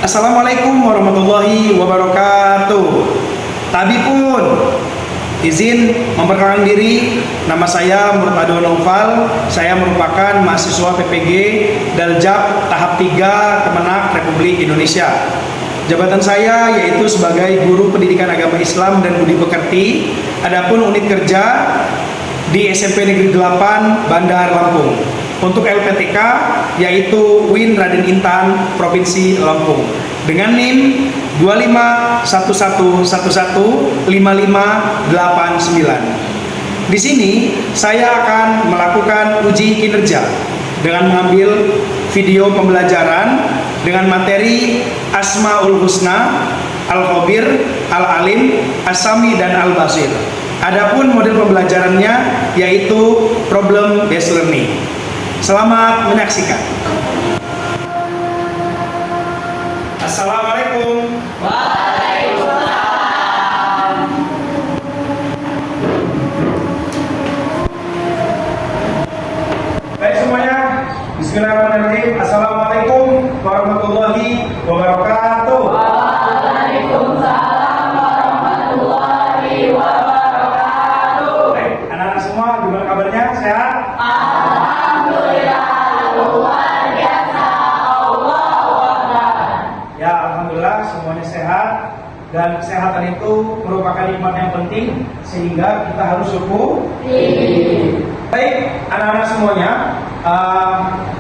Assalamualaikum warahmatullahi wabarakatuh. Tadi pun izin memperkenalkan diri, nama saya Murtado Naufal. Saya merupakan mahasiswa PPG Daljab tahap 3 Kemenak Republik Indonesia. Jabatan saya yaitu sebagai guru pendidikan agama Islam dan budi pekerti. Adapun unit kerja di SMP Negeri 8 Bandar Lampung. Untuk LPTK yaitu Win Raden Intan Provinsi Lampung dengan NIM 2511115589. Di sini saya akan melakukan uji kinerja dengan mengambil video pembelajaran dengan materi Asmaul Husna, Al-Khabir, Al-Alim, As-Sami dan Al-Basir. Adapun model pembelajarannya yaitu problem based learning. Selamat menyaksikan. Assalamualaikum. Waalaikumsalam. Baik semuanya, bismillahirrahmanirrahim. Assalamualaikum warahmatullahi wabarakatuh. Waalaikumsalam warahmatullahi wabarakatuh. Baik, anak-anak semua gimana kabarnya? Sehat? Alhamdulillah, luar biasa. Allahu Akbar. Ya, alhamdulillah semuanya sehat, dan kesehatan itu merupakan nikmat yang penting sehingga kita harus syukur. Baik, anak-anak semuanya,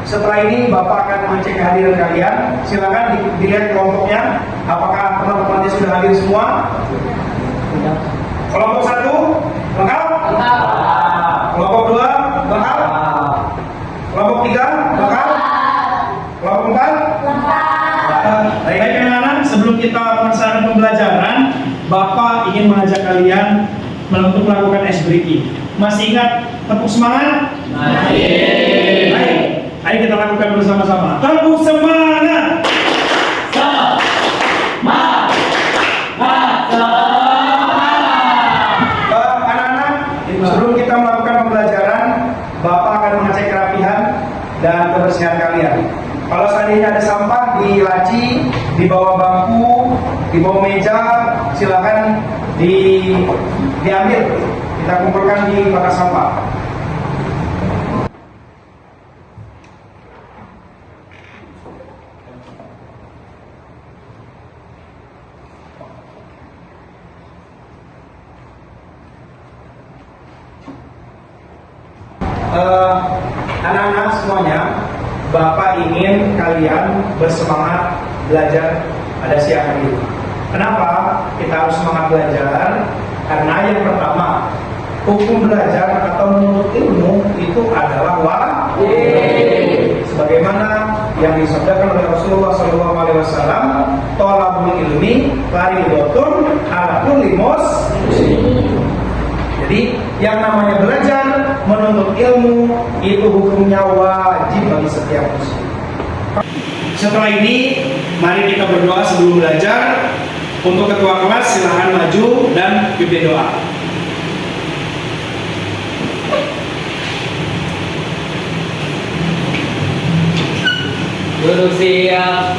setelah ini Bapak akan mengecek kehadiran kalian. Silakan dilihat kelompoknya, apakah teman-temannya sudah hadir semua? Kelompok 1 lengkap? Kelompok 2 lengkap? Kelompok 3 lengkap? Kelompok 4? Baik, anak-anak, sebelum kita melaksanakan pembelajaran, Bapak ingin mengajak kalian untuk melakukan ice breaking. Masih ingat tepuk semangat? Masih. Baik, ayo kita lakukan bersama-sama. Tepuk semangat. Anak-anak, sebelum kita melakukan pembelajaran, Bapak akan mengecek kerapihan dan kebersihan kalian. Kalau seandainya ada sampah di laci, di bawah bangku, di bawah meja, silakan diambil. Kita kumpulkan di kotak sampah. Anak-anak semuanya, Bapak ingin kalian bersemangat belajar pada siang hari ini. Kenapa kita harus semangat belajar? Karena yang pertama, hukum belajar atau menuntut ilmu itu adalah wajib. Sebagaimana yang disabdakan oleh Rasulullah SAW, thalabul ilmi fardhatun 'ala kulli muslim. Jadi yang namanya belajar, menuntut ilmu itu hukumnya wajib bagi setiap muslim. Setelah ini, mari kita berdoa sebelum belajar. Untuk ketua kelas silahkan maju dan pimpin doa. Duduk siap.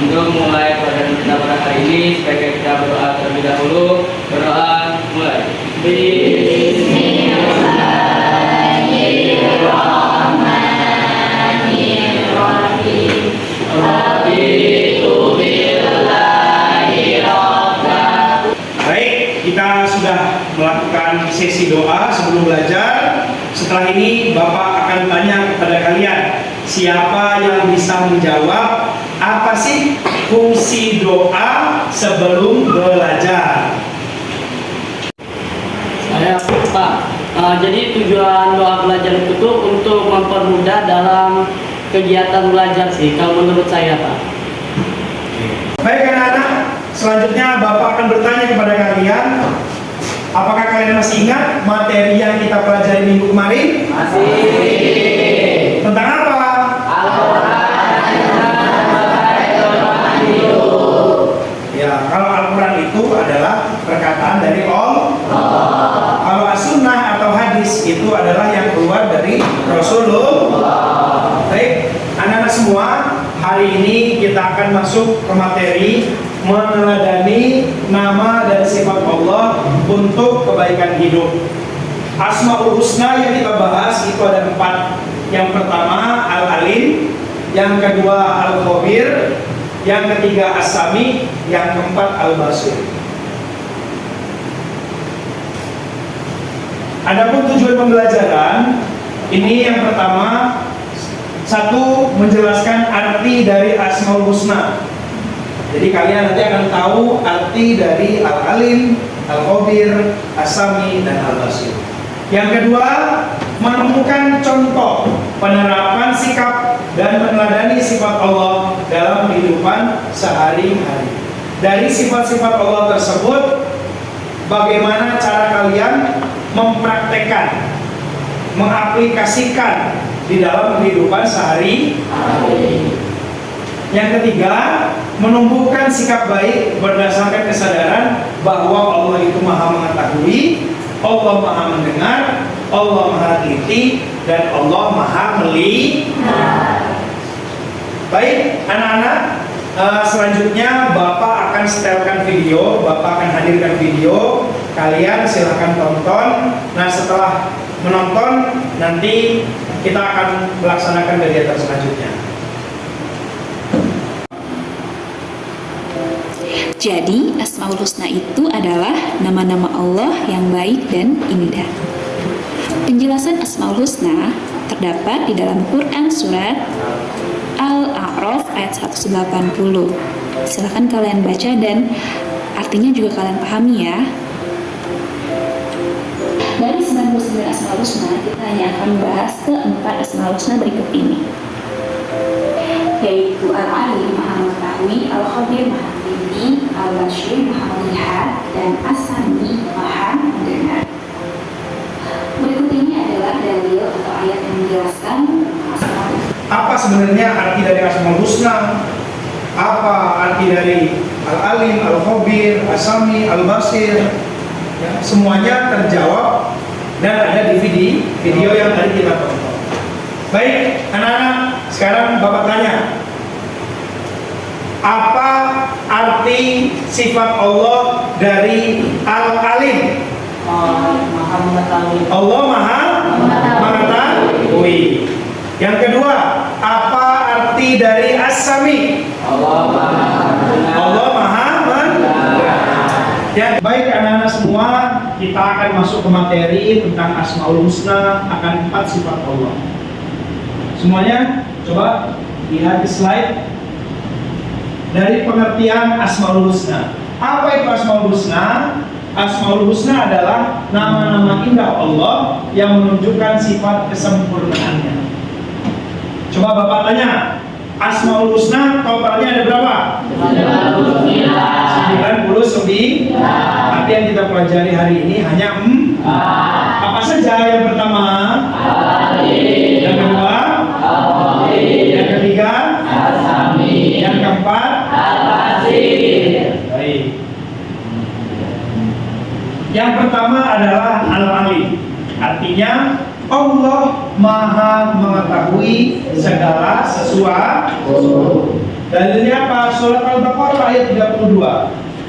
Untuk mulai pelajaran kita pada hari ini, sebaiknya kita berdoa terlebih dahulu. Berdoa mulai. Bismillahirrahmanirrahim. Baik, kita sudah melakukan sesi doa sebelum belajar. Setelah ini Bapak akan tanya kepada kalian, siapa yang bisa menjawab apa sih fungsi doa sebelum belajar? Saya Pak. Jadi tujuan doa belajar itu tuh untuk mempermudah dalam kegiatan belajar sih, kalau menurut saya Pak. Baik anak-anak, selanjutnya Bapak akan bertanya kepada kalian, apakah kalian masih ingat materi yang kita pelajari minggu kemarin? Masih. Tentang apa? Ya, kalau Al-Quran itu adalah perkataan dari Allah. Kalau as-sunnah atau hadis itu adalah yang keluar dari Rasulullah. Baik, anak-anak semua, hari ini kita akan akan masuk ke materi meneladani nama dan sifat Allah untuk kebaikan hidup. Asmaul Husna yang kita bahas itu ada 4. Yang pertama Al-Alim, yang kedua Al-Khabir, yang ketiga As-Sami, yang keempat Al-Basir. Adapun tujuan pembelajaran ini yang pertama, satu, menjelaskan arti dari Asmaul Husna. Jadi kalian nanti akan tahu arti dari Al-Alim, Al-Khabir, As-Sami, dan Al-Basir. Yang kedua, menemukan contoh penerapan sikap dan meneladani sifat Allah dalam kehidupan sehari-hari. Dari sifat-sifat Allah tersebut, bagaimana cara kalian mempraktekkan, mengaplikasikan di dalam kehidupan sehari-hari. Yang ketiga, menumbuhkan sikap baik berdasarkan kesadaran bahwa Allah itu Maha mengetahui, Allah Maha mendengar, Allah Maha teliti, dan Allah Maha melihat. Baik, anak-anak, selanjutnya Bapak akan setelkan video, Bapak akan hadirkan video. Kalian silahkan tonton. Nah, setelah menonton, nanti kita akan melaksanakan kegiatan selanjutnya. Jadi, Asmaul Husna itu adalah nama-nama Allah yang baik dan indah. Penjelasan Asmaul Husna terdapat di dalam Quran surat Al-A'raf ayat 180. Silahkan kalian baca dan artinya juga kalian pahami ya. Dari 99 Asmaul Husna, kita hanya akan membahas ke-4 Asmaul Husna berikut ini, yaitu Al-Alim, Maha mengetahui, Al-Khabir, Maha teliti, Al-Basir, Maha melihat, dan As-Sami, Maha mendengar. Berikut ini adalah dalil atau ayat yang menjelaskan Asmaul Husna. Apa sebenarnya arti dari Asmaul Husna? Apa arti dari Al-Alim, Al-Khabir, As-Sami, Al-Basir? Ya, semuanya terjawab dan ada di video yang tadi kita tonton. Baik, anak-anak, sekarang Bapak tanya, apa arti sifat Allah dari Al-Alim? Maha mengetahui. Allah Maha mengetahui. Yang kedua, apa arti dari As-Sami? Allah Maha mendengar. Allah Maha mendengar. Ya, baik anak-anak semua, kita akan masuk ke materi tentang Asmaul Husna, akan 4 sifat Allah. Semuanya coba lihat di slide. Dari pengertian Asmaul Husna. Apa itu Asmaul Husna? Asmaul Husna adalah nama-nama indah Allah yang menunjukkan sifat kesempurnaannya. Coba Bapak tanya, Asmaul Husna totalnya ada berapa? 99. Arti yang kita pelajari hari ini hanya 4. Apa saja? Yang pertama, yang kedua, yang ketiga, yang keempat, baik. Yang pertama adalah Al-Alim. Artinya Allah Maha mengetahui segala sesuatu. Dalilnya apa? Surat Al-Baqarah ayat 32.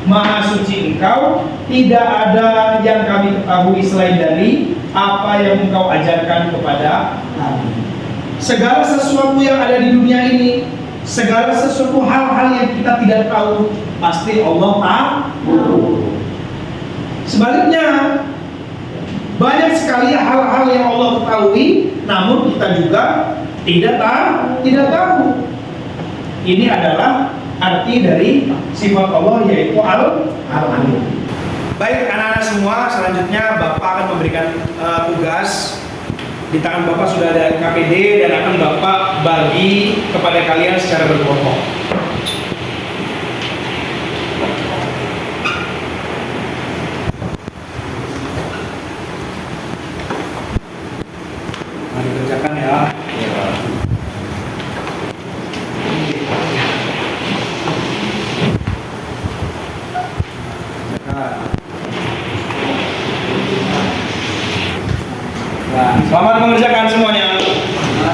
Maha suci Engkau, tidak ada yang kami ketahui selain dari apa yang Engkau ajarkan kepada kami. Segala sesuatu yang ada di dunia ini, segala sesuatu hal-hal yang kita tidak tahu, pasti Allah tahu. Sebaliknya, banyak sekali hal-hal yang Allah ketahui, namun kita juga tidak tahu. Ini adalah arti dari sifat Allah, yaitu Al-Alim. Baik anak-anak semua, selanjutnya Bapak akan memberikan tugas. Di tangan Bapak sudah ada KPD dan akan Bapak bagi kepada kalian secara berkelompok. Mari kerjakan ya. Nah, selamat mengerjakan semuanya.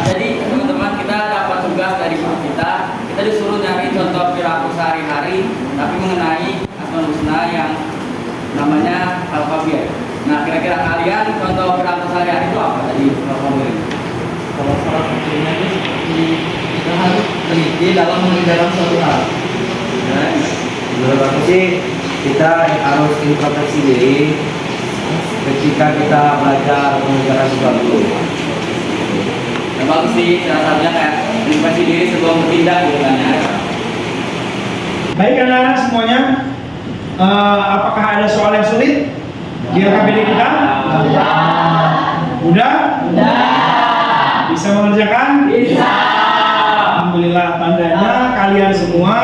Jadi teman-teman, kita dapat tugas dari guru kita disuruh namanya Al-Kabir. Nah, kira-kira kalian contoh gerak keseharian itu apa tadi Al-Kabir? Kalau salah satunya itu seperti kita harus teliti dalam mengerjakan suatu hal. Dan Menurut aku sih kita harus introspeksi diri ketika kita belajar mengerjakan sesuatu. yang bagus sih, salah satunya kayak introspeksi diri sebelum bertindak gitu kan ya. Baik anak-anak semuanya, apakah ada soal yang sulit di LKPD kita? Mudah? Bisa mengerjakan? Bisa. Alhamdulillah, tandanya kalian semua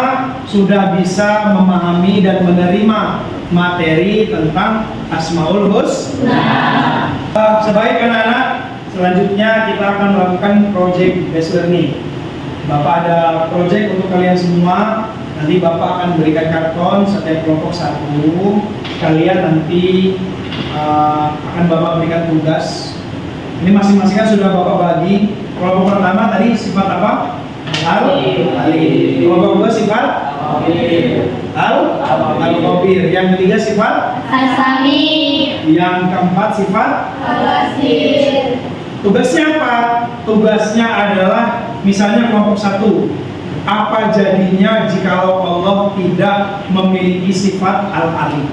sudah bisa memahami dan menerima materi tentang Asmaul Husna. Sebaik anak-anak, selanjutnya kita akan melakukan project based learning. Bapak ada project untuk kalian semua. Nanti Bapak akan berikan karton setiap kelompok satu. Kalian nanti akan Bapak berikan tugas. Ini masing-masing kan sudah Bapak bagi. Kelompok pertama tadi sifat apa? Al-Alim. Kelompok kedua sifat Al-Khabir. Yang ketiga sifat As-Sami. Yang keempat sifat Al-Basir. Tugasnya apa? Tugasnya adalah misalnya kelompok satu. Apa jadinya jikalau Allah tidak memiliki sifat Al-Alim?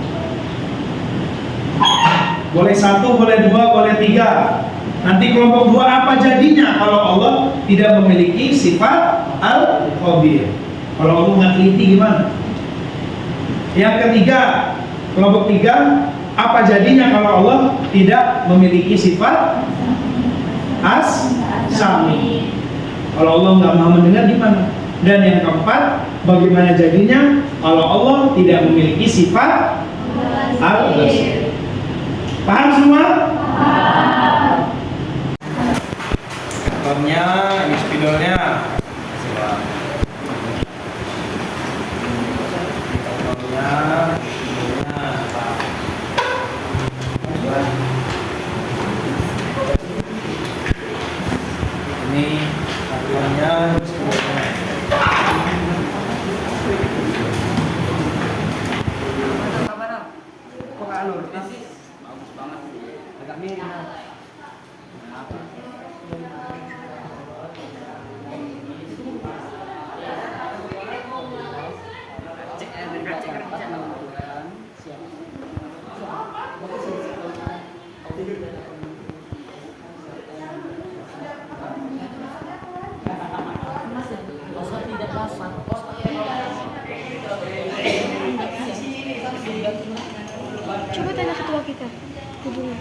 Boleh satu, boleh dua, boleh tiga. Nanti kelompok dua apa jadinya kalau Allah tidak memiliki sifat Al-Khabir? Kalau Allah nggak teliti gimana? Yang ketiga, kelompok tiga, apa jadinya kalau Allah tidak memiliki sifat As-Sami? Kalau Allah nggak mau mendengar gimana? Dan yang keempat, bagaimana jadinya kalau Allah tidak memiliki sifat Al-Basir? Paham semua? Kartonnya, ini spidolnya. Ini kartonnya, spidolnya. Kok alur? Bagus banget sih. Agak mirip. Coba tanya ketua kita. Hubungan.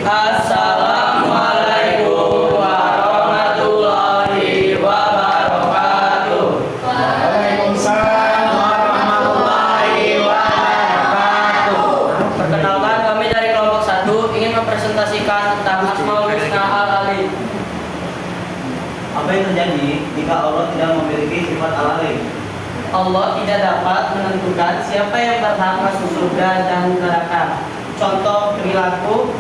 Assalamualaikum warahmatullahi wabarakatuh. Waalaikumsalam warahmatullahi wabarakatuh. Perkenalkan, kami dari kelompok 1 ingin mempresentasikan tentang Asmaul Husna Al-Alim. Apa yang terjadi jika Allah tidak memiliki sifat Al-Alim? Allah tidak dapat menentukan siapa yang berhak masuk surga dan neraka. Contoh perilaku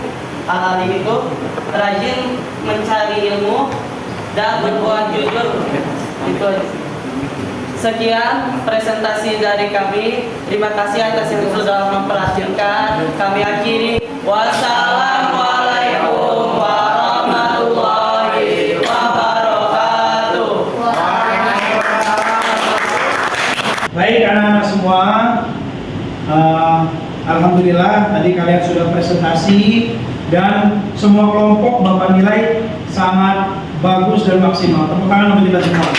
Al-Alim itu rajin mencari ilmu dan berbuat jujur. Itu aja. Sekian presentasi dari kami. Terima kasih atas yang sudah memperhatikan. Kami akhiri. Wassalamualaikum warahmatullahi wabarakatuh. Baik anak-anak semua, alhamdulillah tadi kalian sudah presentasi dan semua kelompok Bapak nilai sangat bagus dan maksimal. Tepuk tangan untuk kita semua.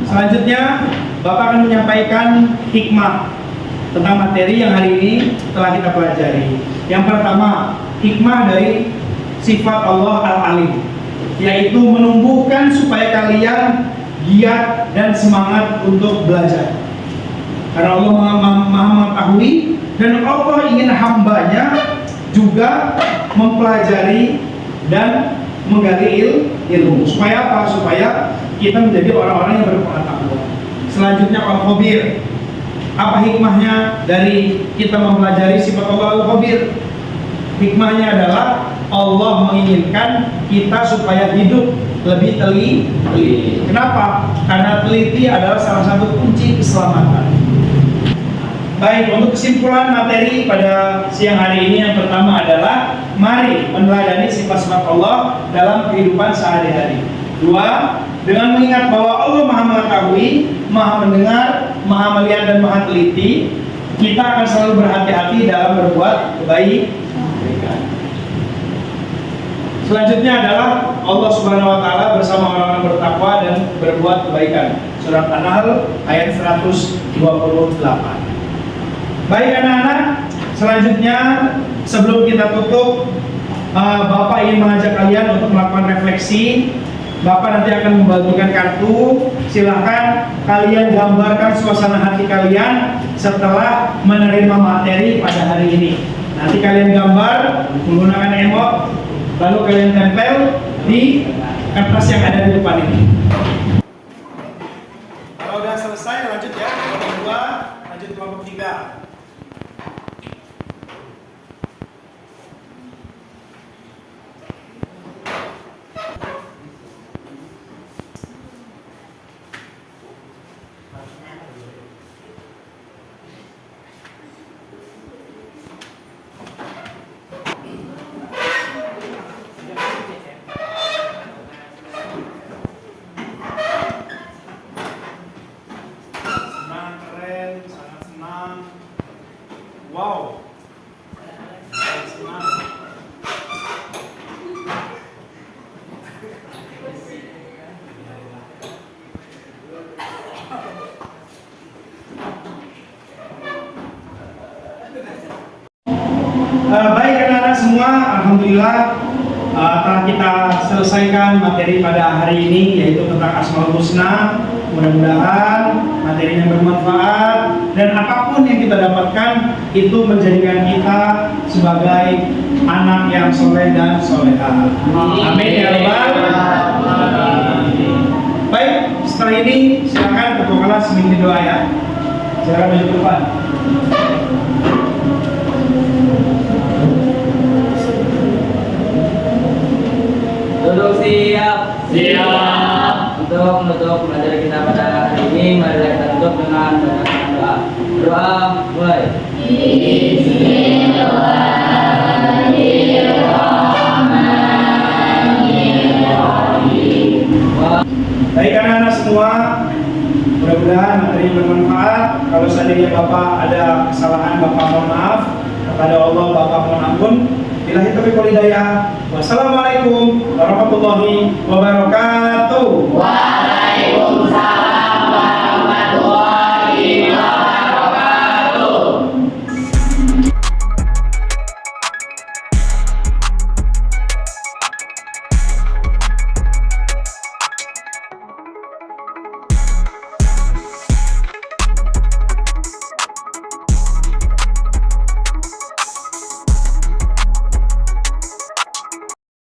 Selanjutnya Bapak akan menyampaikan hikmah tentang materi yang hari ini telah kita pelajari. Yang pertama, hikmah dari sifat Allah Al-Alim, yaitu menumbuhkan supaya kalian giat dan semangat untuk belajar. Karena Allah maha mengetahui dan Allah ingin hambanya juga mempelajari dan menggali ilmu. Supaya apa? Supaya kita menjadi orang-orang yang berpengetahuan. Selanjutnya al-khabir. Apa hikmahnya dari kita mempelajari sifat Allah al-khabir? Hikmahnya adalah Allah menginginkan kita supaya hidup lebih teliti. Kenapa? Karena teliti adalah salah satu kunci keselamatan. Baik, untuk kesimpulan materi pada siang hari ini yang pertama adalah mari meneladani sifat-sifat Allah dalam kehidupan sehari-hari. Dua, dengan mengingat bahwa Allah Maha mengetahui, Maha mendengar, Maha melihat dan Maha teliti, kita akan selalu berhati-hati dalam berbuat kebaikan. Selanjutnya adalah Allah Subhanahu wa taala bersama orang-orang bertakwa dan berbuat kebaikan. Surat An-Nahl ayat 128. Baik anak-anak, selanjutnya sebelum kita tutup, Bapak ingin mengajak kalian untuk melakukan refleksi. Bapak nanti akan membagikan kartu. Silahkan kalian gambarkan suasana hati kalian setelah menerima materi pada hari ini. Nanti kalian gambar menggunakan emot, lalu kalian tempel di kertas yang ada di depan ini. Kalau udah selesai lanjut ya, kelompok 2, lanjut kelompok 3. Wow. Baik anak-anak semua, alhamdulillah telah kita selesaikan materi pada hari ini, yaitu tentang Asmaul Husna. Mudah-mudahan materinya bermanfaat dan apapun yang kita dapatkan itu menjadikan kita sebagai anak yang soleh dan soleha. Amin ya rabbal alamin. Baik, setelah ini silakan ketua kelas memimpin doa ya. Silakan maju ke depan. Duduk siap. Untuk menutup materi kita pada hari ini, mari kita tutup dengan bacaan doa. Doa mulai. Baik anak-anak semua, mudah-mudahan materi bermanfaat. Kalau seandainya Bapak ada kesalahan, Bapak mohon maaf. Kepada Allah Bapak mohon ampun. Billahi taufiq wal hidayah. Wassalamualaikum warahmatullahi wabarakatuh.